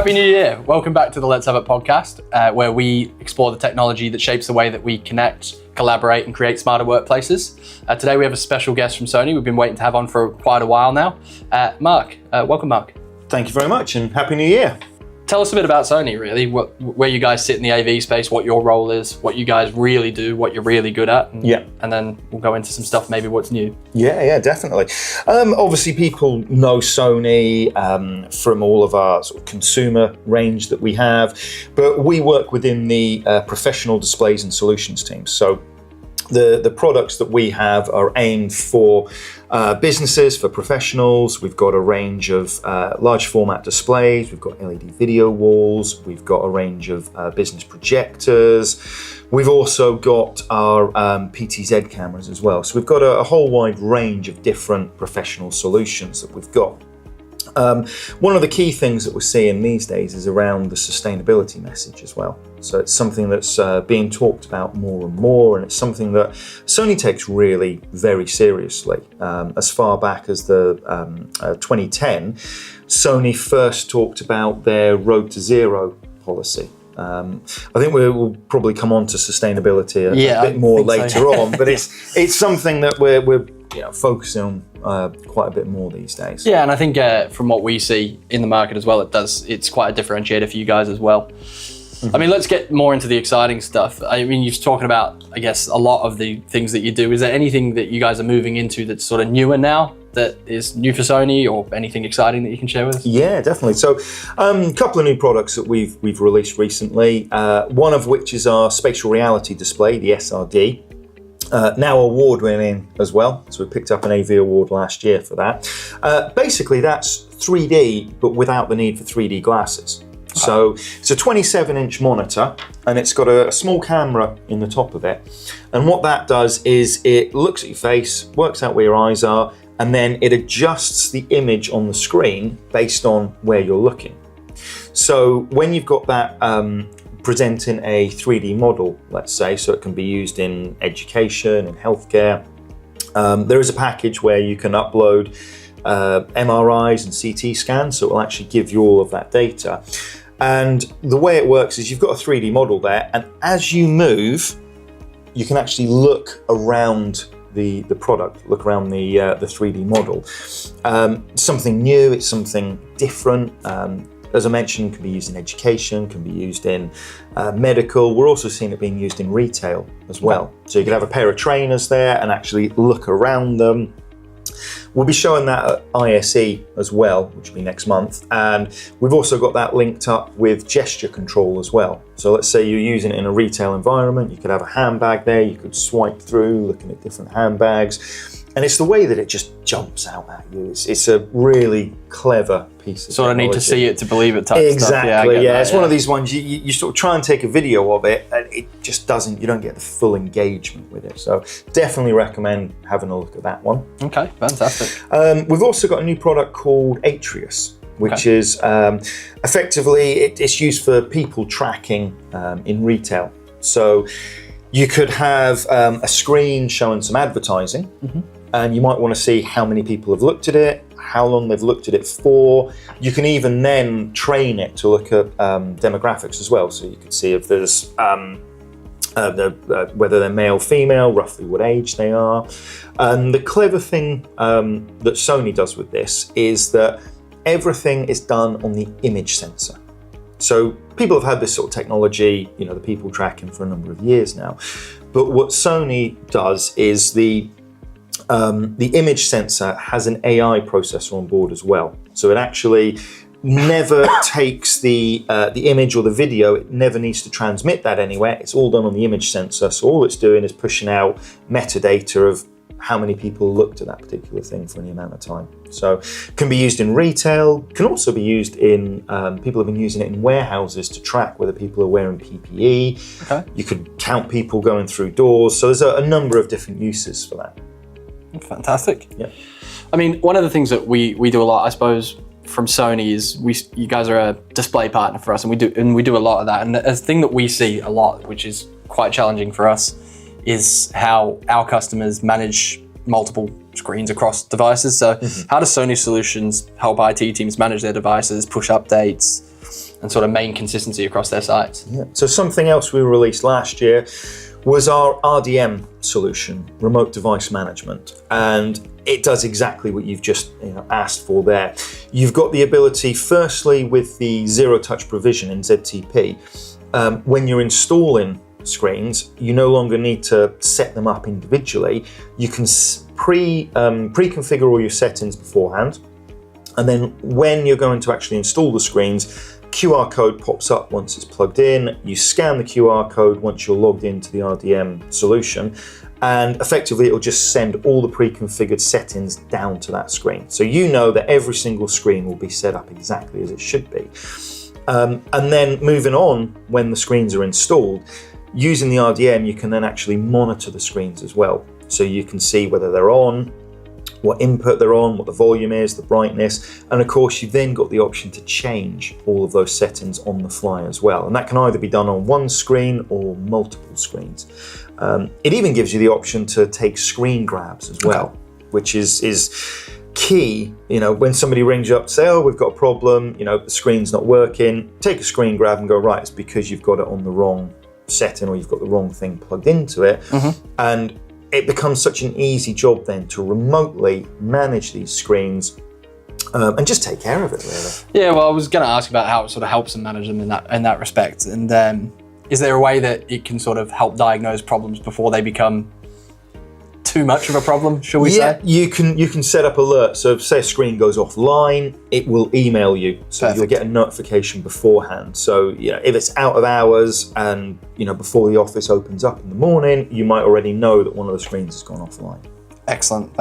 Happy New Year. Welcome back to the Let's Have It podcast, where we explore the technology that shapes the way that we connect, collaborate, and create smarter workplaces. Today we have a special guest from Sony we've been waiting to have on for quite a while now. Mark. Welcome, Mark. Thank you very much, and Happy New Year. Tell us a bit about Sony, really, where you guys sit in the AV space, what your role is, what you guys really do, what you're really good at, and then we'll go into some stuff, maybe what's new. Yeah, definitely. Obviously, people know Sony from all of our sort of consumer range that we have, but we work within the professional displays and solutions team. So the products that we have are aimed for businesses, for professionals. We've got a range of large format displays, we've got LED video walls, we've got a range of business projectors. We've also got our PTZ cameras as well. So we've got a whole wide range of different professional solutions that we've got. One of the key things that we're seeing these days is around the sustainability message as well. So it's something that's being talked about more and more, and it's something that Sony takes really very seriously. As far back as the 2010, Sony first talked about their Road to Zero policy. I think we'll probably come on to sustainability a bit more later on, but it's something that we're focusing on quite a bit more these days. Yeah, and I think from what we see in the market as well, it's quite a differentiator for you guys as well. Mm-hmm. I mean, let's get more into the exciting stuff. I mean, you're talking about, I guess, a lot of the things that you do. Is there anything that you guys are moving into that's sort of newer now, that is new for Sony, or anything exciting that you can share with us? Yeah, definitely. So a couple of new products that we've released recently, one of which is our spatial reality display, the SRD. Now award-winning as well, so we picked up an AV award last year for that. Basically, that's 3D, but without the need for 3D glasses. So it's a 27-inch monitor, and it's got a small camera in the top of it. And what that does is it looks at your face, works out where your eyes are, and then it adjusts the image on the screen based on where you're looking. So when you've got that presenting a 3D model, let's say, so it can be used in education and healthcare. There is a package where you can upload MRIs and CT scans, so it will actually give you all of that data. And the way it works is you've got a 3D model there, and as you move, you can actually look around the product, look around the 3D model. Something new, it's something different. As I mentioned, can be used in education, can be used in medical. We're also seeing it being used in retail as well. So you can have a pair of trainers there and actually look around them. We'll be showing that at ISE as well, which will be next month. And we've also got that linked up with gesture control as well. So let's say you're using it in a retail environment, you could have a handbag there, you could swipe through, looking at different handbags. And it's the way that it just jumps out at you. It's a really clever piece of sort of technology. need to see it to believe it type exactly, stuff. Yeah, it's one of these ones, you sort of try and take a video of it, and it just doesn't, you don't get the full engagement with it. So definitely recommend having a look at that one. Okay, fantastic. We've also got a new product called Atrius, which is effectively, it's used for people tracking in retail. So you could have a screen showing some advertising, and you might want to see how many people have looked at it, how long they've looked at it for. You can even then train it to look at demographics as well. So you can see if there's whether they're male, female, roughly what age they are. And the clever thing that Sony does with this is that everything is done on the image sensor. So people have had this sort of technology, the people tracking for a number of years now. But what Sony does is the image sensor has an AI processor on board as well. So it actually never takes the image or the video, it never needs to transmit that anywhere. It's all done on the image sensor. So all it's doing is pushing out metadata of how many people looked at that particular thing for any amount of time. So can be used in retail, can also be used in, people have been using it in warehouses to track whether people are wearing PPE. Okay. You could count people going through doors. So there's a number of different uses for that. Fantastic. Yeah. I mean, one of the things that we do a lot, I suppose, from Sony is you guys are a display partner for us, and we do a lot of that. And a thing that we see a lot, which is quite challenging for us, is how our customers manage multiple screens across devices. So how does Sony Solutions help IT teams manage their devices, push updates, and sort of main consistency across their sites. Yeah. So something else we released last year was our RDM solution, remote device management, and it does exactly what you've just asked for there. You've got the ability, firstly, with the zero-touch provision in ZTP, when you're installing screens, you no longer need to set them up individually. You can pre-configure all your settings beforehand, and then when you're going to actually install the screens, QR code pops up once it's plugged in. You scan the QR code once you're logged into the RDM solution, and effectively it'll just send all the pre-configured settings down to that screen. So you know that every single screen will be set up exactly as it should be. And then moving on, when the screens are installed, using the RDM, you can then actually monitor the screens as well. So you can see whether they're on, what input they're on, what the volume is, the brightness, and of course you've then got the option to change all of those settings on the fly as well. And that can either be done on one screen or multiple screens. It even gives you the option to take screen grabs as well, which is key. When somebody rings you up to say, oh, we've got a problem, the screen's not working, take a screen grab and go, right, it's because you've got it on the wrong setting or you've got the wrong thing plugged into it. And it becomes such an easy job then to remotely manage these screens and just take care of it, really. Yeah, well, I was going to ask about how it sort of helps them manage them in that respect. And is there a way that it can sort of help diagnose problems before they become too much of a problem, shall we say? You can set up alerts. So if, say, a screen goes offline, it will email you. So you'll get a notification beforehand. So if it's out of hours and before the office opens up in the morning, you might already know that one of the screens has gone offline. Excellent.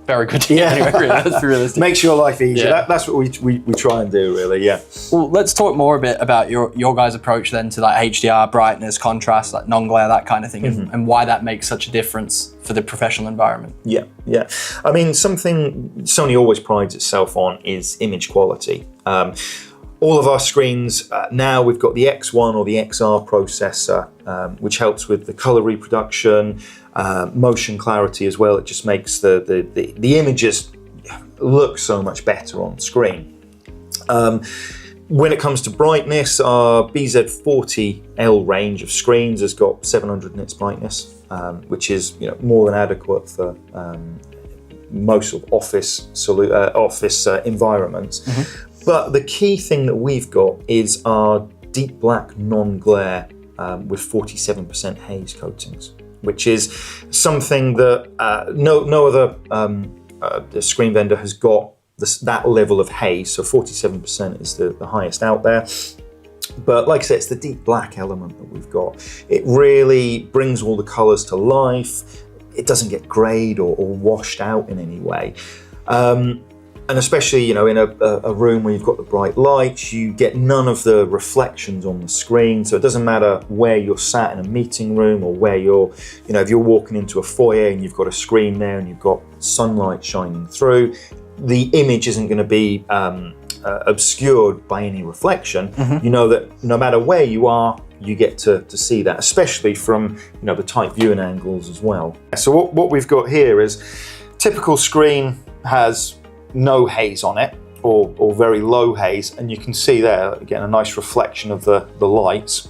Very good to hear. Anyway, that's realistic. Makes your life easier. Yeah. That's what we try and do, really. Yeah. Well, let's talk more a bit about your guys' approach then to like HDR, brightness, contrast, like non-glare, that kind of thing, and why that makes such a difference for the professional environment. Yeah. I mean, something Sony always prides itself on is image quality. All of our screens now, we've got the X1 or the XR processor, which helps with the color reproduction, motion clarity as well. It just makes the images look so much better on screen. When it comes to brightness, our BZ40L range of screens has got 700 nits brightness, which is more than adequate for most of office environments. But the key thing that we've got is our deep black non-glare with 47% haze coatings, which is something that no other screen vendor has got that level of haze. So 47% is the highest out there. But like I said, it's the deep black element that we've got. It really brings all the colours to life. It doesn't get greyed or washed out in any way. And especially, in a room where you've got the bright lights, you get none of the reflections on the screen. So it doesn't matter where you're sat in a meeting room or where you're, if you're walking into a foyer and you've got a screen there and you've got sunlight shining through, the image isn't going to be obscured by any reflection. You know that no matter where you are, you get to see that, especially from the tight viewing angles as well. So what we've got here is typical screen has no haze on it or very low haze, and you can see there again a nice reflection of the lights.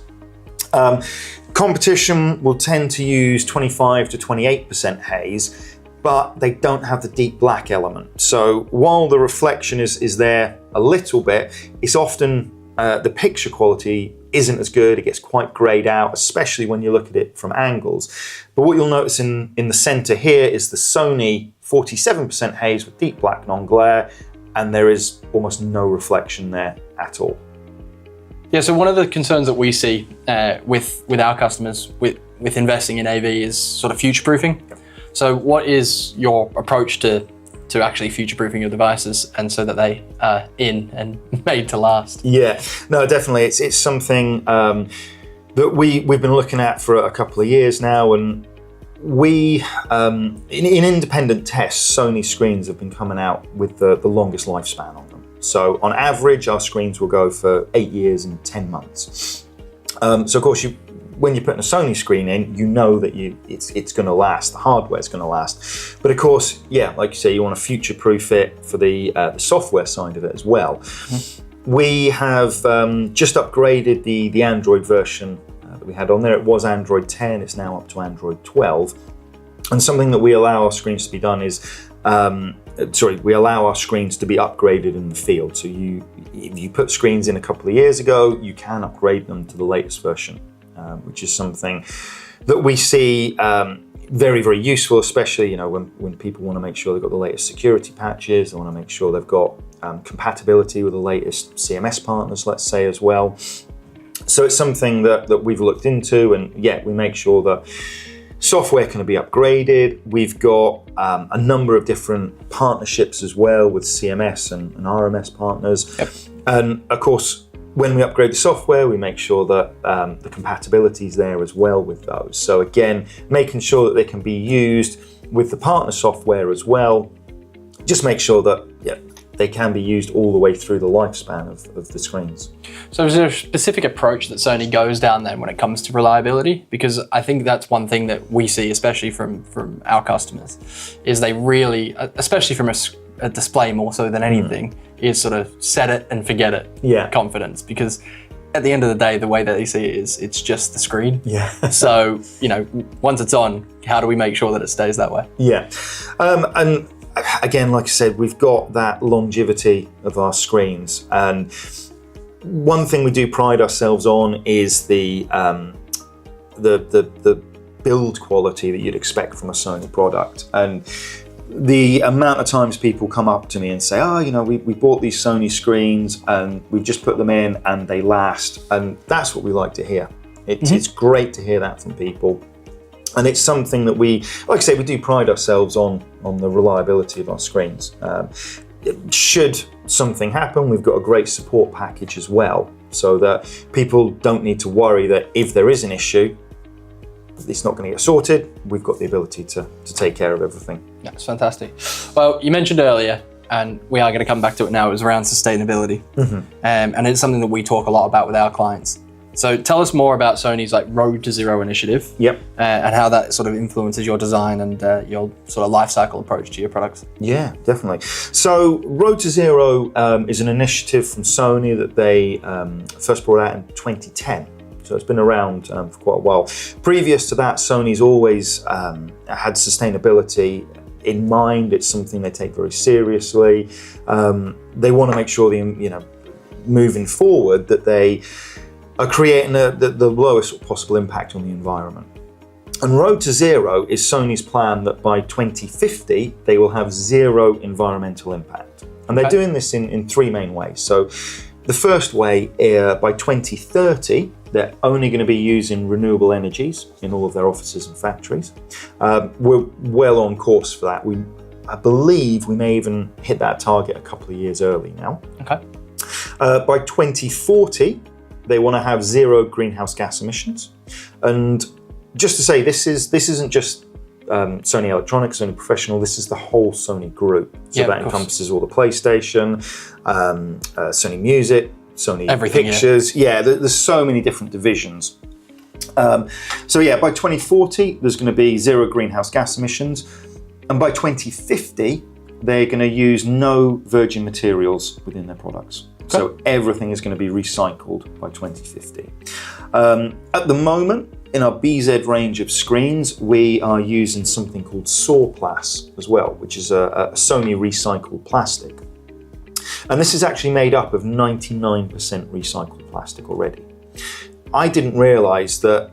Competition will tend to use 25 to 28% haze, but they don't have the deep black element. So while the reflection is there a little bit, it's often the picture quality isn't as good. It gets quite grayed out, especially when you look at it from angles. But what you'll notice in the center here is the Sony 47% haze with deep black non-glare, and there is almost no reflection there at all. Yeah, so one of the concerns that we see with our customers with investing in AV is sort of future-proofing. So what is your approach to actually future-proofing your devices and so that they are in and made to last? Yeah, no, definitely. It's something that we've been looking at for a couple of years now, and we, in independent tests, Sony screens have been coming out with the longest lifespan on them. So on average, our screens will go for 8 years and 10 months. So of course, when you're putting a Sony screen in, you know that it's going to last. The hardware's going to last. But of course, yeah, like you say, you want to future-proof it for the software side of it as well. We have just upgraded the Android version that we had on there. It was Android 10, it's now up to Android 12. And something that we allow our screens to be done is, we allow our screens to be upgraded in the field. So if you put screens in a couple of years ago, you can upgrade them to the latest version, which is something that we see very, very useful, especially when people want to make sure they've got the latest security patches. They want to make sure they've got compatibility with the latest CMS partners, let's say, as well. So it's something that we've looked into, and we make sure that software can be upgraded. We've got a number of different partnerships as well with CMS and RMS partners. Yep. And of course, when we upgrade the software, we make sure that the compatibility is there as well with those. So again, making sure that they can be used with the partner software as well. Just make sure that they can be used all the way through the lifespan of the screens. So is there a specific approach that Sony goes down then when it comes to reliability? Because I think that's one thing that we see, especially from our customers, is they really, especially from a display more so than anything, is sort of set it and forget it confidence. Because at the end of the day, the way that they see it is it's just the screen. Yeah. So, once it's on, how do we make sure that it stays that way? Yeah. And again, like I said, we've got that longevity of our screens, and one thing we do pride ourselves on is the build quality that you'd expect from a Sony product. And the amount of times people come up to me and say, we bought these Sony screens and we've just put them in and they last, and that's what we like to hear. It's great to hear that from people. And it's something that we do pride ourselves on the reliability of our screens. Should something happen, we've got a great support package as well, so that people don't need to worry that if there is an issue, it's not going to get sorted. We've got the ability to take care of everything. That's fantastic. Well, you mentioned earlier, and we are going to come back to it now, it was around sustainability. And it's something that we talk a lot about with our clients. So tell us more about Sony's Road to Zero initiative. Yep. And how that sort of influences your design and your sort of life cycle approach to your products. Yeah, definitely. So Road to Zero is an initiative from Sony that they first brought out in 2010. So it's been around for quite a while. Previous to that, Sony's always had sustainability in mind. It's something they take very seriously. They want to make sure moving forward that they are creating the lowest possible impact on the environment. And Road to Zero is Sony's plan that by 2050, they will have zero environmental impact. And they're doing this in three main ways. So the first way, by 2030, they're only going to be using renewable energies in all of their offices and factories. We're well on course for that. I believe we may even hit that target a couple of years early now. Okay. By 2040, they want to have zero greenhouse gas emissions. And just to say, this isn't just Sony Electronics, Sony Professional, this is the whole Sony group. So that encompasses all the PlayStation, Sony Music, Sony Pictures. There's so many different divisions. By 2040, there's going to be zero greenhouse gas emissions. And by 2050, they're going to use no virgin materials within their products. So everything is going to be recycled by 2050. At the moment, in our BZ range of screens, we are using something called Sorplas as well, which is a Sony recycled plastic. And this is actually made up of 99% recycled plastic already. I didn't realise that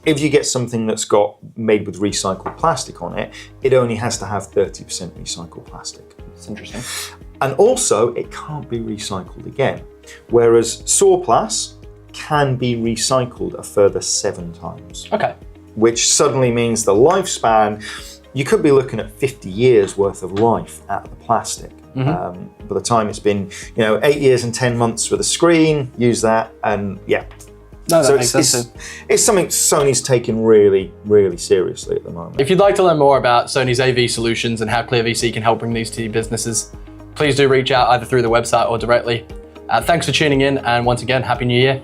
if you get something that's made with recycled plastic on it, it only has to have 30% recycled plastic. That's interesting. And also, it can't be recycled again, whereas Sorplas can be recycled a further 7 times. Okay. Which suddenly means the lifespan, you could be looking at 50 years worth of life out of the plastic. By the time it's been, 8 years and 10 months for the screen, use that, and No, that makes sense. It's something Sony's taken really, really seriously at the moment. If you'd like to learn more about Sony's AV solutions and how ClearVC can help bring these to your businesses, please do reach out either through the website or directly. Thanks for tuning in, and once again, Happy New Year.